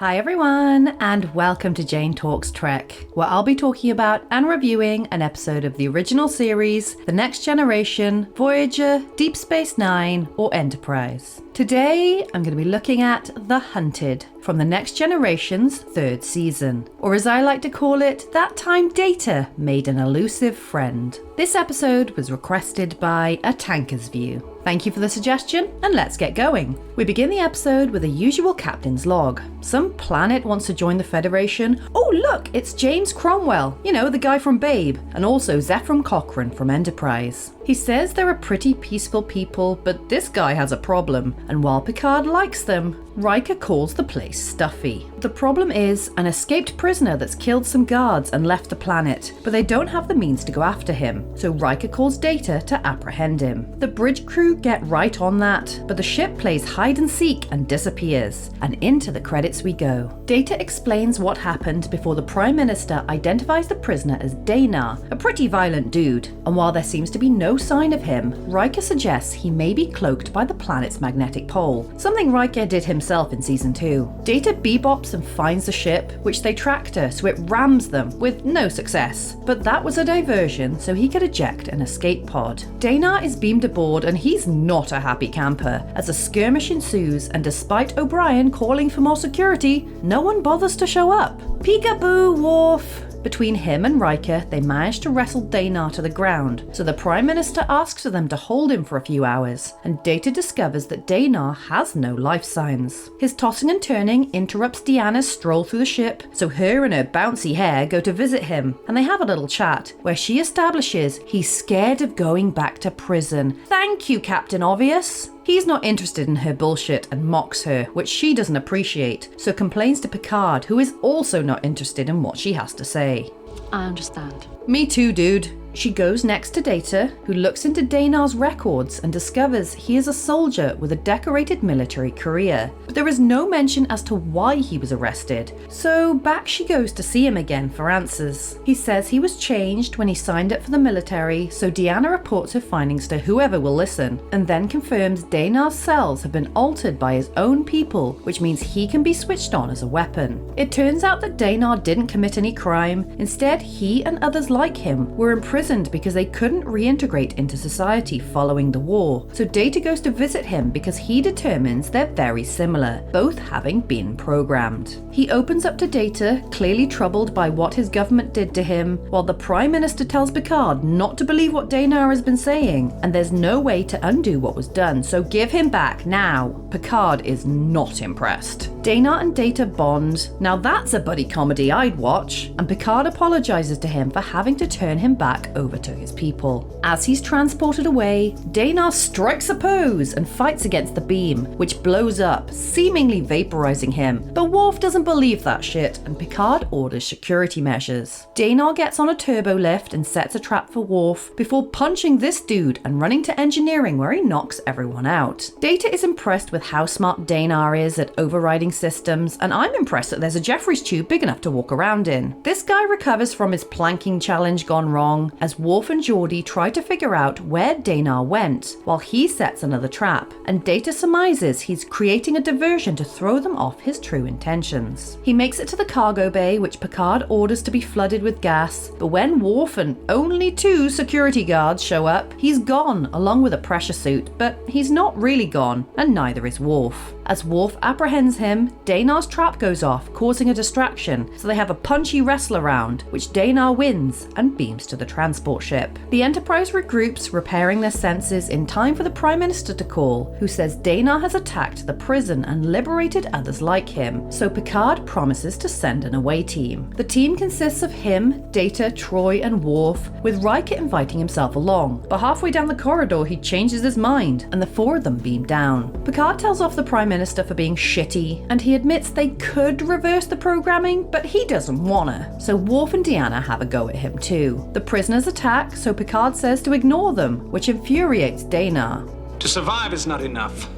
Hi everyone, and welcome to Jane Talks Trek, where I'll be talking about and reviewing an episode of the original series, The Next Generation, Voyager, Deep Space Nine, or Enterprise. Today, I'm going to be looking at The Hunted, from The Next Generation's third season, or as I like to call it, that time Data made an elusive friend. This episode was requested by A Tanker's View. Thank you for the suggestion, and let's get going. We begin the episode with a usual captain's log. Some planet wants to join the Federation. Oh look, it's James Cromwell, you know, the guy from Babe, and also Zephram Cochrane from Enterprise. He says they're a pretty peaceful people, but this guy has a problem, and while Picard likes them, Riker calls the place stuffy. The problem is an escaped prisoner that's killed some guards and left the planet, but they don't have the means to go after him, so Riker calls Data to apprehend him. The bridge crew get right on that, but the ship plays hide and seek and disappears, and into the credits we go. Data explains what happened before the Prime Minister identifies the prisoner as Danar, a pretty violent dude, and while there seems to be no sign of him, Riker suggests he may be cloaked by the planet's magnetic pole, something Riker did himself in Season 2. Data bebops and finds the ship, which they tracked her, so it rams them, with no success. But that was a diversion, so he could eject an escape pod. Danar is beamed aboard, and he's not a happy camper, as a skirmish ensues, and despite O'Brien calling for more security, no one bothers to show up. Peekaboo, Worf! Between him and Riker, they manage to wrestle Danar to the ground, so the Prime Minister asks for them to hold him for a few hours, and Data discovers that Danar has no life signs. His tossing and turning interrupts Deanna's stroll through the ship, so her and her bouncy hair go to visit him, and they have a little chat, where she establishes he's scared of going back to prison. Thank you, Captain Obvious! He's not interested in her bullshit and mocks her, which she doesn't appreciate, so complains to Picard, who is also not interested in what she has to say. I understand. Me too, dude. She goes next to Data, who looks into Danar's records and discovers he is a soldier with a decorated military career. But there is no mention as to why he was arrested, so back she goes to see him again for answers. He says he was changed when he signed up for the military, so Deanna reports her findings to whoever will listen, and then confirms Danar's cells have been altered by his own people, which means he can be switched on as a weapon. It turns out that Danar didn't commit any crime. Instead, he and others like him were imprisoned because they couldn't reintegrate into society following the war. So Data goes to visit him because he determines they're very similar, both having been programmed. He opens up to Data, clearly troubled by what his government did to him, while the Prime Minister tells Picard not to believe what Danar has been saying, and there's no way to undo what was done, so give him back now. Picard is not impressed. Danar and Data bond. Now that's a buddy comedy I'd watch, and Picard apologizes to him for having to turn him back over to his people. As he's transported away, Danar strikes a pose and fights against the beam, which blows up, seemingly vaporizing him. But Worf doesn't believe that shit, and Picard orders security measures. Danar gets on a turbo lift and sets a trap for Worf before punching this dude and running to engineering, where he knocks everyone out. Data is impressed with how smart Danar is at overriding systems, and I'm impressed that there's a Jeffries tube big enough to walk around in. This guy recovers from his planking challenge gone wrong, as Worf and Geordi try to figure out where Danar went, while he sets another trap, and Data surmises he's creating a diversion to throw them off his true intentions. He makes it to the cargo bay, which Picard orders to be flooded with gas, but when Worf and only 2 security guards show up, he's gone, along with a pressure suit, but he's not really gone, and neither is Worf. As Worf apprehends him, Danar's trap goes off, causing a distraction, so they have a punchy wrestle around, which Danar wins and beams to the transport ship. The Enterprise regroups, repairing their senses in time for the Prime Minister to call, who says Danar has attacked the prison and liberated others like him, so Picard promises to send an away team. The team consists of him, Data, Troy, and Worf, with Riker inviting himself along, but halfway down the corridor he changes his mind, and the 4 of them beam down. Picard tells off the Prime Minister for being shitty, and he admits they could reverse the programming, but he doesn't wanna, so Worf and Deanna have a go at him too. The prisoners attack, so Picard says to ignore them, which infuriates Danar. To survive is not enough.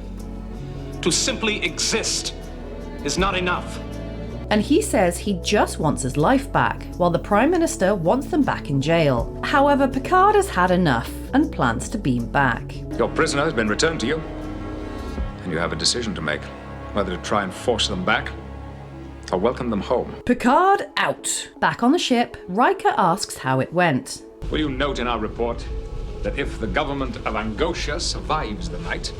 To simply exist is not enough. And he says he just wants his life back, while the Prime Minister wants them back in jail. However, Picard has had enough and plans to beam back. Your prisoner has been returned to you, and you have a decision to make, whether to try and force them back I'll welcome them home. Picard out. Back on the ship, Riker asks how it went. Will you note in our report that if the government of Angosia survives the night,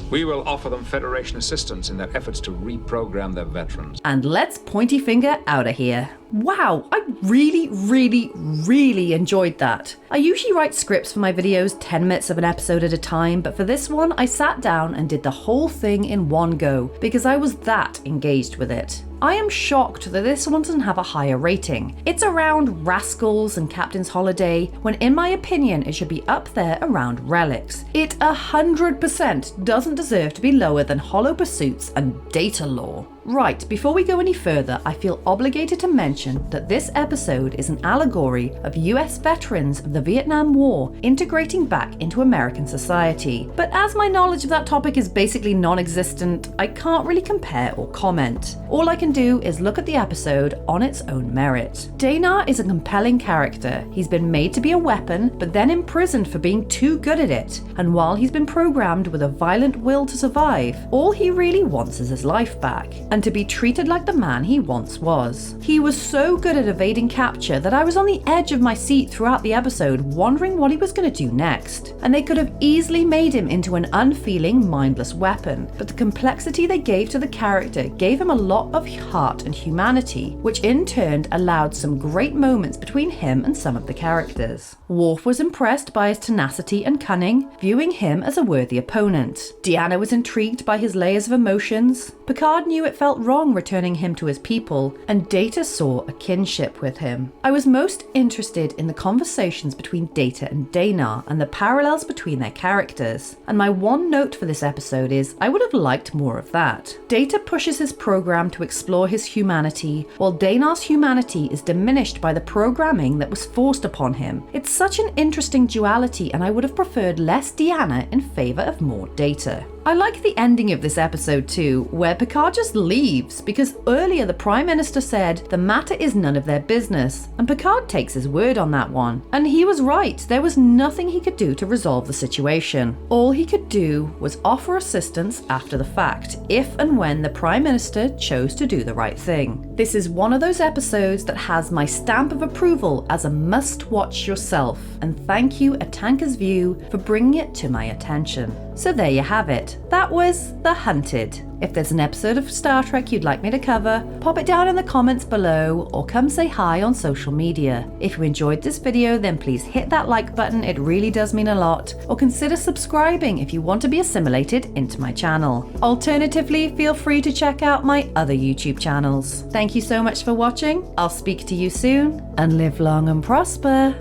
we will offer them Federation assistance in their efforts to reprogram their veterans. And let's pointy finger out of here. Wow, I really enjoyed that. I usually write scripts for my videos 10 minutes of an episode at a time, but for this one, I sat down and did the whole thing in one go because I was that engaged with it. I am shocked that this one doesn't have a higher rating. It's around Rascals and Captain's Holiday, when in my opinion it should be up there around Relics. It 100% doesn't deserve to be lower than Hollow Pursuits and Data Lore. Right, before we go any further, I feel obligated to mention that this episode is an allegory of US veterans of the Vietnam War integrating back into American society. But as my knowledge of that topic is basically non-existent, I can't really compare or comment. All I can do is look at the episode on its own merit. Danar is a compelling character. He's been made to be a weapon, but then imprisoned for being too good at it. And while he's been programmed with a violent will to survive, all he really wants is his life back, and to be treated like the man he once was. He was so good at evading capture that I was on the edge of my seat throughout the episode, wondering what he was going to do next. And they could have easily made him into an unfeeling, mindless weapon, but the complexity they gave to the character gave him a lot of heart and humanity, which in turn allowed some great moments between him and some of the characters. Worf was impressed by his tenacity and cunning, viewing him as a worthy opponent. Deanna was intrigued by his layers of emotions. Picard knew it felt wrong returning him to his people, and Data saw a kinship with him. I was most interested in the conversations between Data and Danar and the parallels between their characters. And my one note for this episode is I would have liked more of that. Data pushes his program to explore his humanity, while Danar's humanity is diminished by the programming that was forced upon him. It's such an interesting duality, and I would have preferred less Deanna in favor of more Data. I like the ending of this episode too, where Picard just leaves because earlier the Prime Minister said the matter is none of their business, and Picard takes his word on that one. And he was right, there was nothing he could do to resolve the situation. All he could do was offer assistance after the fact, if and when the Prime Minister chose to do the right thing. This is one of those episodes that has my stamp of approval as a must-watch yourself, and thank you A Tanker's View for bringing it to my attention. So there you have it. That was The Hunted. If there's an episode of Star Trek you'd like me to cover, pop it down in the comments below or come say hi on social media. If you enjoyed this video, then please hit that like button, it really does mean a lot, or consider subscribing if you want to be assimilated into my channel. Alternatively, feel free to check out my other YouTube channels. Thank you so much for watching, I'll speak to you soon, and live long and prosper.